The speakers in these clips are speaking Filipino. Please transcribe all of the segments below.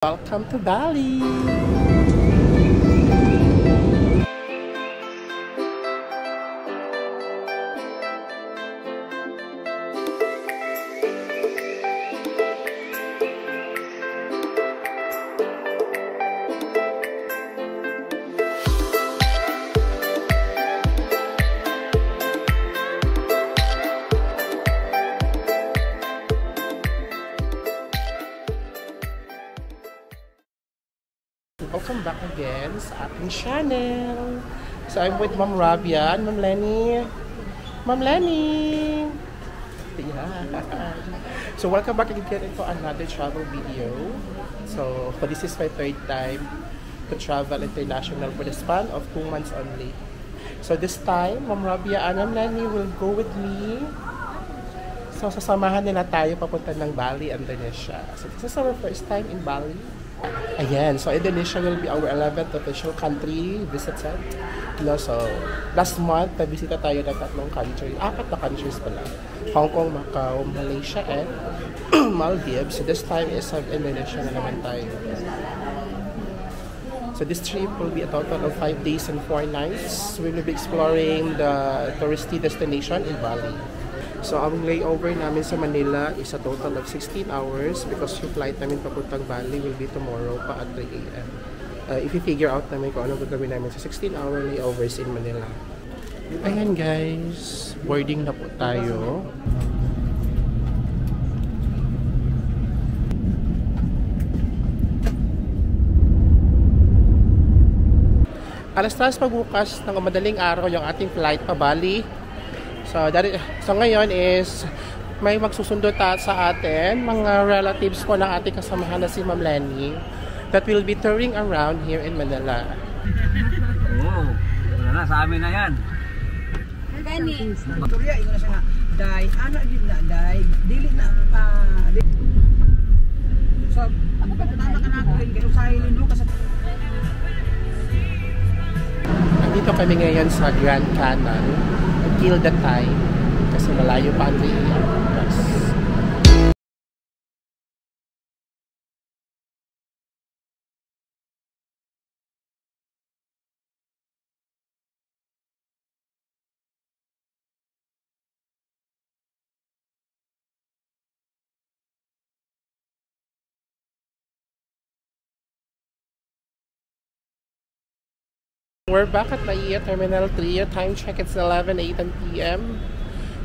Welcome to Bali! Welcome back again sa ating channel. So I'm with Ma'am Rabia and Ma'am Lenny. Ma'am Lenny! Yeah. So welcome back again into another travel video. So this is my third time to travel international for the span of 2 months only. So this time, Ma'am Rabia and Ma'am Lenny will go with me. So sasamahan nila tayo papunta ng Bali, Indonesia. So this is our first time in Bali. Ayan, so Indonesia will be our 11th official country visited. So, last month, nabisita tayo ng 3 countries, 4 na countries pala. Hong Kong, Macau, Malaysia, and Maldives. So, this time is Indonesia na naman tayo. So, this trip will be a total of 5 days and 4 nights. We will be exploring the touristy destination in Bali. So, ang layover namin sa Manila is a total of 16 hours because yung flight namin papuntang Bali will be tomorrow pa at 3 AM. If you figure out namin kung ano gagawin namin sa 16-hour layovers in Manila. Ayan guys, boarding na po tayo. Alas 3 pagbukas ng madaling araw yung ating flight pa Bali. So ngayon is may magsusundo sa atin, mga relatives po ng ating kasamahan na si Ma'am Lenny that will be touring around here in Manila. Oo, wala na, sa amin na yan. Lenny. Turya, ito na siya nga, day, anak yun na, day, dili na pa. So, ako pa tama ka na rin, kayo sa ilin kasi. Nandito kami ngayon sa Grand Canal. Kill the time kasi malayo pa ang oras. We're back at Naiya Terminal 3. Time check, it's 11:08 PM.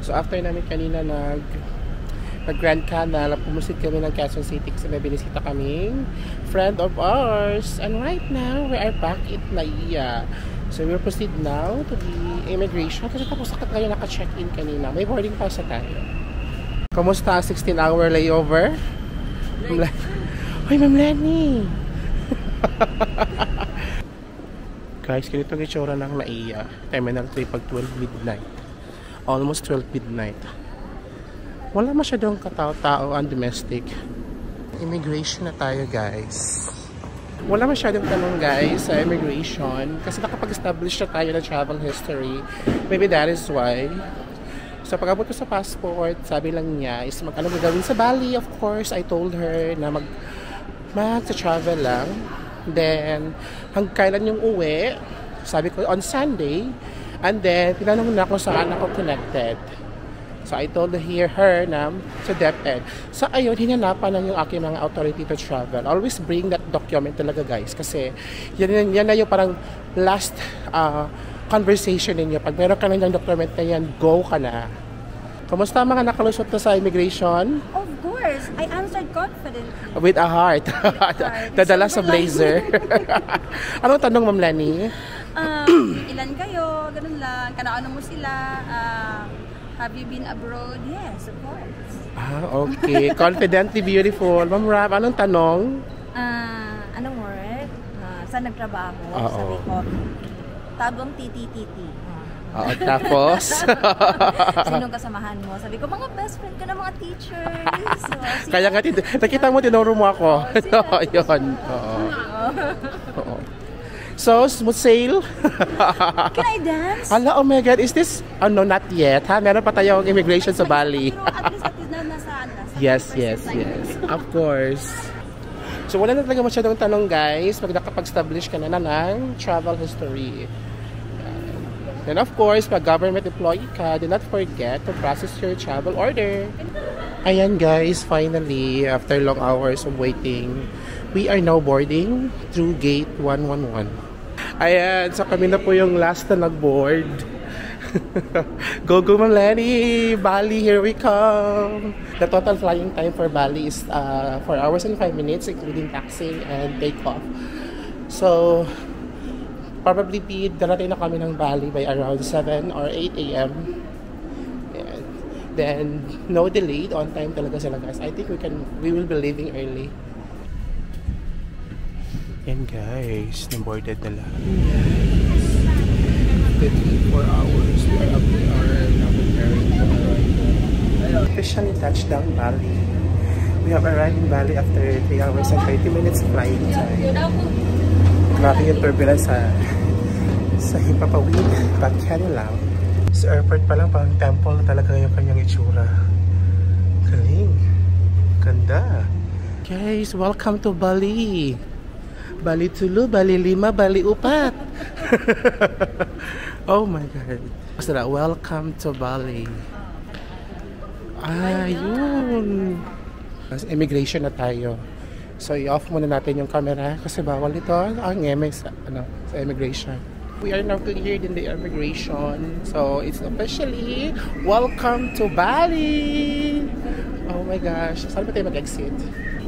So after namin kanina nag Grand Canal, pumusid kami ng Quezon City kasi may binisita kaming friend of ours. And right now, we are back at Naiya. So we'll proceed now to the immigration kasi tapos tayo naka-check-in kanina. May boarding pass na tayo. Kamusta ang 16-hour layover? Hoy, Ma'am Lenny! Guys, ganito ang itsura ng Naiya Terminal 3 pag 12 midnight. Almost 12 midnight. Wala masyadong katao-tao ang domestic. Immigration na tayo guys. Wala masyadong tanong guys sa immigration kasi nakapag-establish na tayo ng travel history. Maybe that is why. So pag-abot ko sa passport, sabi lang niya is ano gagawin sa Bali. Of course, I told her na mag-travel lang. Then, hanggang kailan yung uwi? Sabi ko, on Sunday. And then, tinanong na ako saan ako connected. So, I told her na sa DepEd. So, ayun, hinanapan lang yung aking mga authority to travel. Always bring that document talaga, guys. Kasi, yan na yung parang last conversation ninyo. Pag meron ka ng document na yan, go ka na. Kamusta mga nakalusot na sa immigration? Of course, I answered confidently. With a heart. Dadala sa blazer. Anong tanong, Ma'am Lenny? Ilan kayo? Ganun lang. Kanaano mo sila? Have you been abroad? Yes, of course. Okay. Confidently beautiful. Ma'am Rab, anong tanong? Anong work? Saan nagtrabaho? Oo. Sabi ko, tagong titi-titi. Oo, tapos? Sinong kasamahan mo? Sabi ko, mga best friend ko na mga teachers. So, kaya nga, nakita mo, tinuro mo ako. Yun. Oo. So, smooth sail. Can I dance? Hala, oh my God, is this? Oh no, not yet. Ha? Meron pa tayong immigration sa Bali. Pero at least na nasa Yes. Of course. So So wala na talaga masyadong tanong guys pag nakapag-establish ka na ng travel history. Then of course, pag government employee ka, do not forget to process your travel order. Ayan guys, finally, after long hours of waiting, we are now boarding through gate 111. Ayan, so kami na po yung last na nag-board. Go Ma'am Lenny! Bali, here we come! The total flying time for Bali is 4 hours and 5 minutes, including taxi and takeoff. So, probably darating na kami ng Bali by around 7 or 8 a.m. Then, no delay. On time talaga sila guys. I think we will be leaving early. Yan guys, na-boarded na lang. 54 hours. We are now preparing to arrive. Officially touchdown Bali. We have arrived in Bali after 3 hours and 30 minutes flying time. Grabe yung turbulence sa Himpapawid, Pagkano lang. Sa airport pa lang, parang temple talaga yung kanyang itsura. Galing. Ganda. Guys, welcome to Bali. Bali Tulu, Bali Lima, Bali Upat. Oh my God. Basta welcome to Bali. Ayun. Immigration na tayo. So, i-off muna natin yung camera kasi bawal ito ang sa immigration. We are now cleared in the immigration. So, it's officially welcome to Bali! Oh my gosh. Saan ba tayo mag-exit?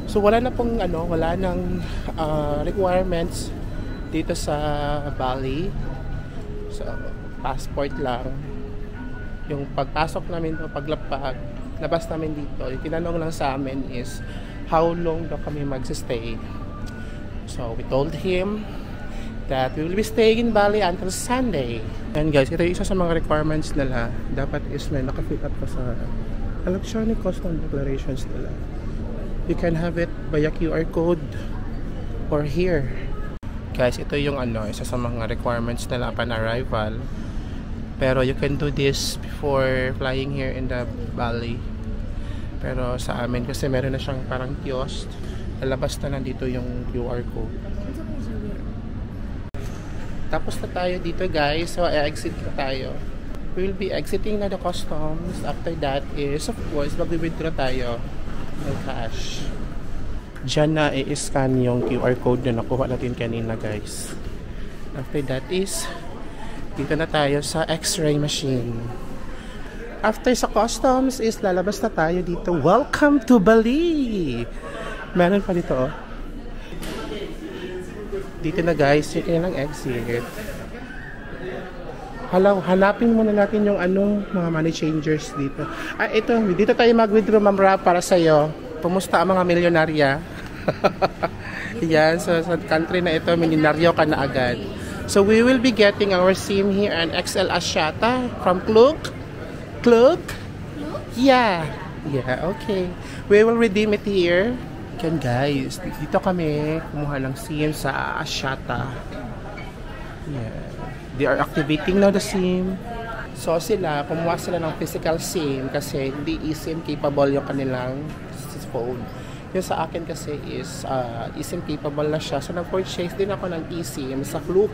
So, wala na pong wala nang requirements dito sa Bali. So, passport lang. Yung pagpasok namin, labas namin dito, yung tinanong lang sa amin is how long daw kami mag-stay. So, we told him that we will be staying in Bali until Sunday. And guys, ito yung isa sa mga requirements nila. Dapat is may naka-fit up ka sa electronic custom declarations nila. You can have it via QR code or here. Guys, ito yung isa sa mga requirements nila upon arrival. Pero you can do this before flying here in the Bali. Pero sa amin kasi meron na siyang parang kiosk. Lalabas na nandito yung QR code. Tapos na tayo dito guys. So, exit na tayo. We will be exiting na the customs. After that is, of course, mag-withdraw tayo ng cash. Diyan na i-scan yung QR code na nakuha natin kanina guys. After that is, dito na tayo sa X-ray machine. After sa customs is, lalabas na tayo dito. Welcome to Bali! Meron pa dito oh. Dito na guys, yung kanilang exit. Hanapin muna natin yung mga money changers dito. Dito tayo mag-withdraw Ma'am Ra para sa'yo. Kumusta ang mga milyonarya? Yan, so sa country na ito, milyonaryo ka na agad. So we will be getting our SIM here and XL Axiata from Klook. Klook? Yeah. Yeah, okay. We will redeem it here. Yan guys, dito kami kumuha ng SIM sa Axiata. Yeah. They are activating now the SIM. So kumuha sila ng physical SIM kasi hindi eSIM capable yung kanilang phone. Yung sa akin kasi is eSIM capable na siya. So nag-purchase din ako ng eSIM sa Klook.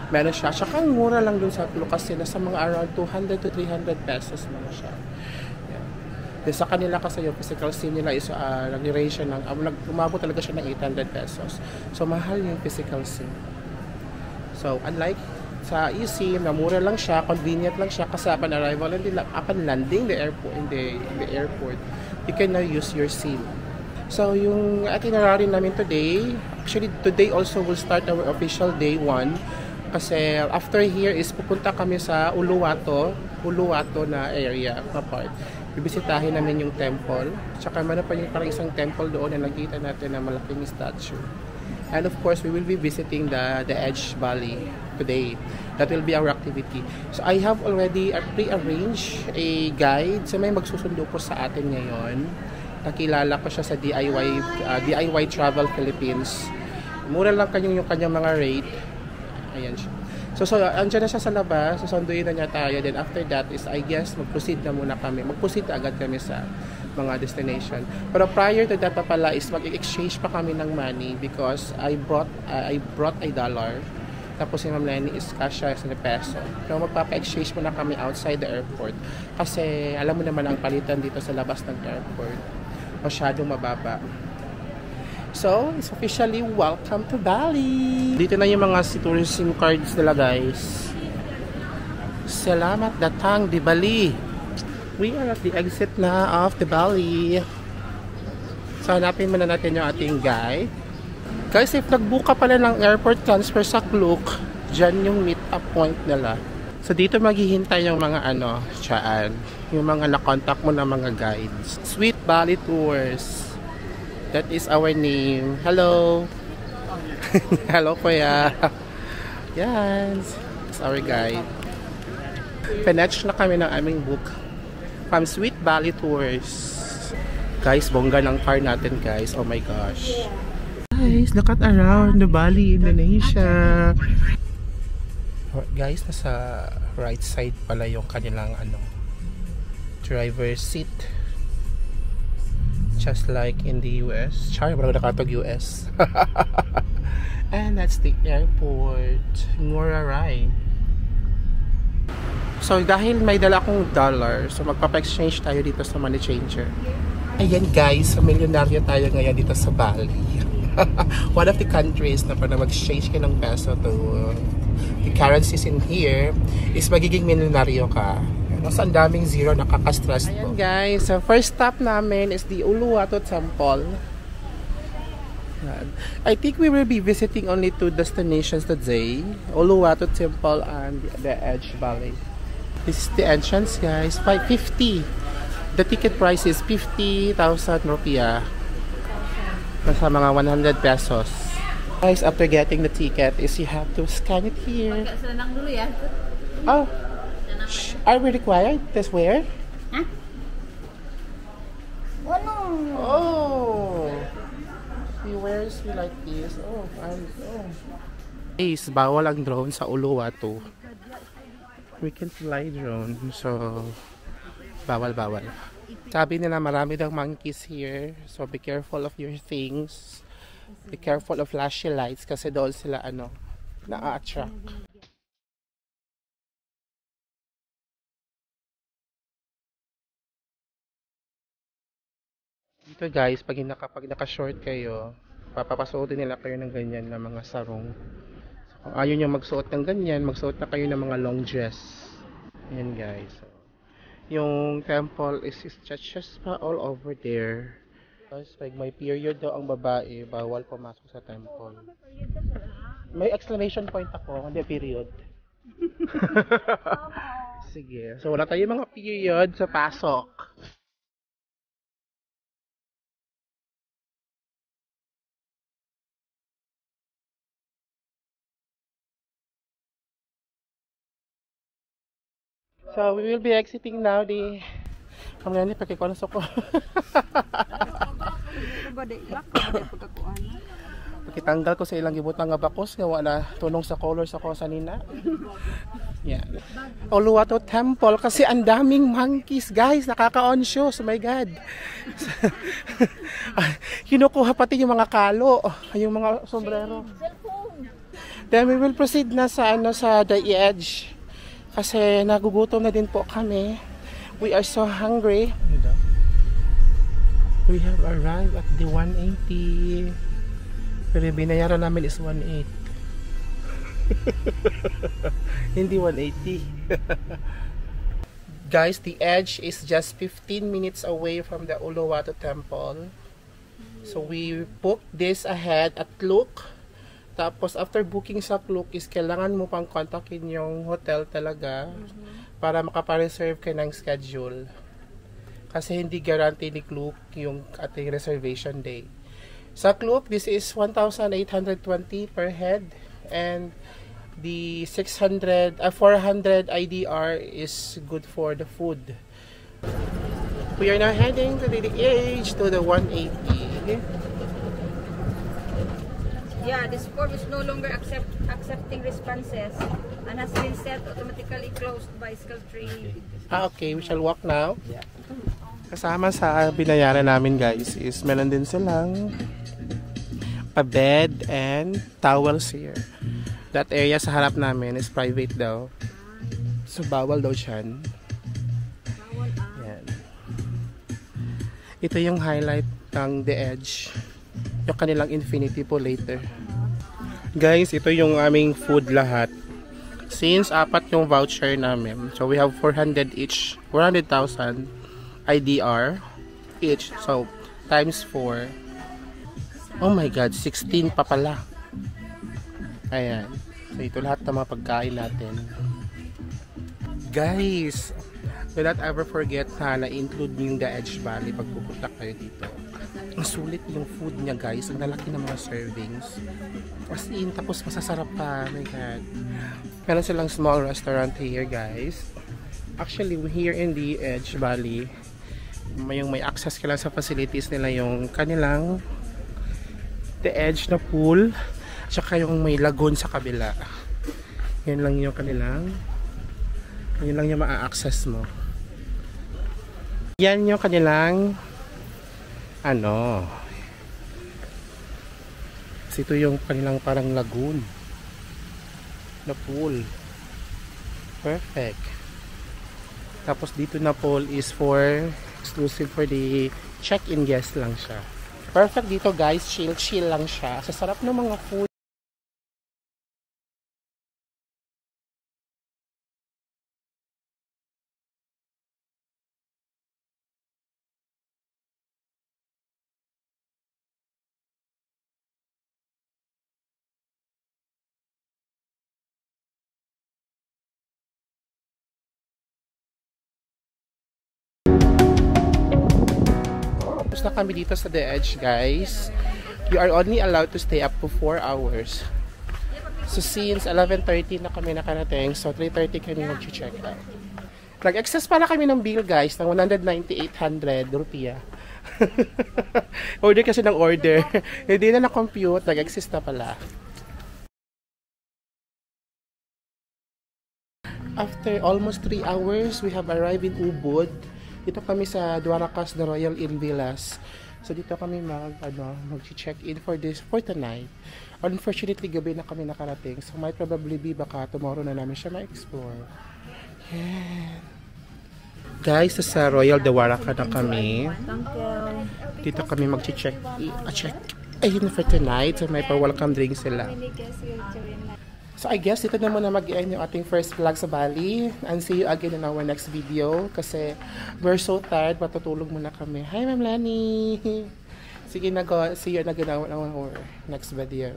Meron siya. Tsaka mura lang dun sa Klook kasi nasa mga around 200 to 300 pesos na siya. Sa kanila kasi yung physical SIM nila is nag-range siya ng umabot talaga siya ng 800 pesos. So mahal yung physical SIM. So unlike sa eSIM, mura lang siya, convenient lang siya kasi upon arrival and upon landing in the airport, you can now use your SIM. So yung itinerary namin today, actually today also will start our official day 1 kasi after here is pupunta kami sa Uluwatu na area na part. Bibisitahin namin yung temple. Tsaka meron pa yung parang isang temple doon na nakita natin na malaking statue. And of course, we will be visiting the Edge Valley today. That will be our activity. So I have already pre-arranged a guide. So may magsusundo po sa atin ngayon. Nakilala ko siya sa DIY Travel Philippines. Mura lang yung kanyang mga rate. Ayan siya. So andyan na siya sa labas, susunduin na niya tayo. Then after that is, I guess, mag-proceed na muna kami. Mag-proceed na agad kami sa mga destination. Pero prior to that pa pala is mag-exchange pa kami ng money because I brought $1. Tapos si Ma'am Lenny is cash sa peso. So magpapa-exchange muna kami outside the airport. Kasi alam mo naman ang palitan dito sa labas ng airport. Masyadong mababa. So, it's officially welcome to Bali. Dito na yung mga tourism cards nila guys. Salamat datang di Bali. We are at the exit na of the Bali. So, hanapin muna natin yung ating guide. Guys, if nagbuka pala ng airport transfer sa Klook, dyan yung meet up point nila. So, dito maghihintay yung mga yung mga na-contact mo na mga guides. Sweet Bali Tours. That is our name. Hello. Hello, kuya. Yes. It's our guide. Pinatch na kami ng aming book from Sweet Bali Tours. Guys, bongga ng car natin, guys. Oh my gosh. Guys, look at around the Bali, Indonesia. Guys, nasa right side pala yung kanilang driver's seat. Just like in the US. Char, parang nakatog US. And that's the airport. Ngurah Rai. So, dahil may dala akong dollar, so magpapa-exchange tayo dito sa money changer. Ayan guys, milyonaryo tayo ngayon dito sa Bali. One of the countries na para mag-exchange ka ng peso to the currencies in here is magiging milyonaryo ka. Sa ang daming zero, nakaka-stress po. Ayan guys, so first stop namin is the Uluwatu Temple. I think we will be visiting only 2 destinations today. Uluwatu Temple and the Edge Valley. This is the entrance guys, 550. The ticket price is 50,000 rupiah. Nasa mga 100 pesos. Guys, after getting the ticket is you have to scan it here. Oh. Are we required to swear? Huh? Oh no. Oh. He wears me like this. Oh. Guys, bawal ang drone sa Uluwatu. We can fly drone. So, bawal. Sabi nila marami daw monkeys here. So, be careful of your things. Be careful of flashy lights kasi doon sila na-attract. Dito guys, pag naka-short kayo, papapasuotin nila kayo ng ganyan na mga sarong. So, kung ayaw nyo magsuot ng ganyan, magsuot na kayo ng mga long dress. Ayan guys. So, yung temple is stretches pa all over there. Guys, pag may period daw ang babae, bawal pumasok sa temple. May exclamation point ako, hindi period. Sige, so wala tayong mga period sa pasok. So, we will be exiting now the... Ang nga ni, pagkikuanas ako. Pagkitanggal ko sa ilang gibutang nga bakos, nga wala tunong sa colors ako sa nina. Yeah. Uluwatu Temple, kasi ang daming monkeys, guys. Nakaka-on-shows, oh my God. Kinukuha pati yung mga kalo, yung mga sombrero. Then we will proceed na sa the edge. Kasi nagugutom na din po kami. We are so hungry. We have arrived at the 180. Pero binayaran namin is 18. Hindi 180. Guys, the edge is just 15 minutes away from the Uluwatu Temple. So we booked this ahead at Klook. Tapos, after booking sa Klook is kailangan mo pang kontakin yung hotel talaga para makapareserve ka ng schedule. Kasi hindi guarantee ni Klook yung ating reservation day. Sa Klook, this is 1,820 per head and the 400 IDR is good for the food. We are now heading to the edge to the 180. Yeah, this form is no longer accepting responses and has been set automatically closed by Skill Tree. Okay, we shall walk now. Yeah. Kasama sa binayaran namin guys is meron din silang pa-bed and towels here. That area sa harap namin is private daw. So bawal daw dyan. Yan. Ito yung highlight ng The Edge. Yung kanilang infinity pool later. Guys, ito yung aming food lahat. Since apat yung voucher namin. So we have 400 each. 400,000 IDR each. So times 4. Oh my God, 16 pa pala. Ayan. So ito lahat ng mga pagkain natin. Guys, do not ever forget na-include yung The Edge Valley pag pupunta kayo dito. Ang sulit yung food niya guys. Ang lalaki ng mga servings. As in, tapos masasarap pa. Oh my God. Meron silang small restaurant here guys. Actually, here in The Edge Valley, may access ka lang sa facilities nila yung kanilang The Edge na pool. Tsaka yung may lagoon sa kabila. Yan lang yung kanilang. Yan lang yung maa-access mo. Yan yung kanilang ano. Ito yung kanilang parang lagoon na pool. Perfect. Tapos dito na pool is for exclusive for the check-in guest lang siya. Perfect dito guys. Chill lang siya. Sa sarap ng mga food. Tapos na kami dito sa The Edge guys. You are only allowed to stay up to 4 hours. So since 11:30 na kami nakarating, so 3:30 kami mag-check out. Nag-excess pala kami ng bill guys ng 198 rupiah. Order kasi ng order. Hindi na na-compute, nag-excess na pala. After almost 3 hours, we have arrived in Ubud. Dito kami sa Dwarakas The Royal Inn Villas. So dito kami mag-check-in for tonight. Unfortunately, gabi na kami nakarating. So might probably be baka tomorrow na namin siya ma-explore. Yeah. Guys, sa Royal Dwaraka na kami. Dito kami mag-check-in for tonight. So may pa-welcome drink sila. So I guess dito na muna mag-end yung ating first vlog sa Bali. And see you again in our next video. Kasi we're so tired, matutulog muna kami. Hi Ma'am Lani! Sige na go, see you again in our next video.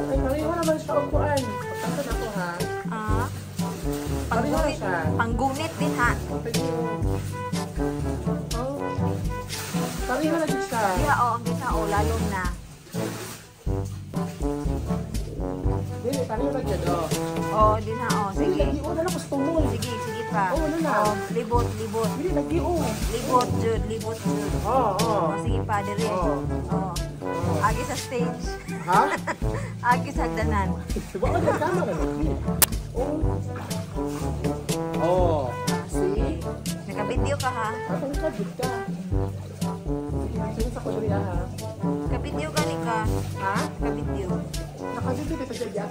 Ay, pariho naman siya upuan. Pagkakad ako ha. Panggunit din ha. Pariho na din siya. Yeah, ang gisa lalo na. Dili, pariho na dyan, Di na, sige. Lagi, na lang gusto mo. Sige pa. Ano na? Libot. Dili, lagi, Libot, Jud. Sige pa, dire. Agi sa stage. Ha? Agi sa hagdanan. Baka na, tama na. See? Naka-video ka ha? Atong kabit ka. Sige sa kulya ha. Naka-video ka ni ka? Ha? Naka-video. Nakabit dito sa dyan.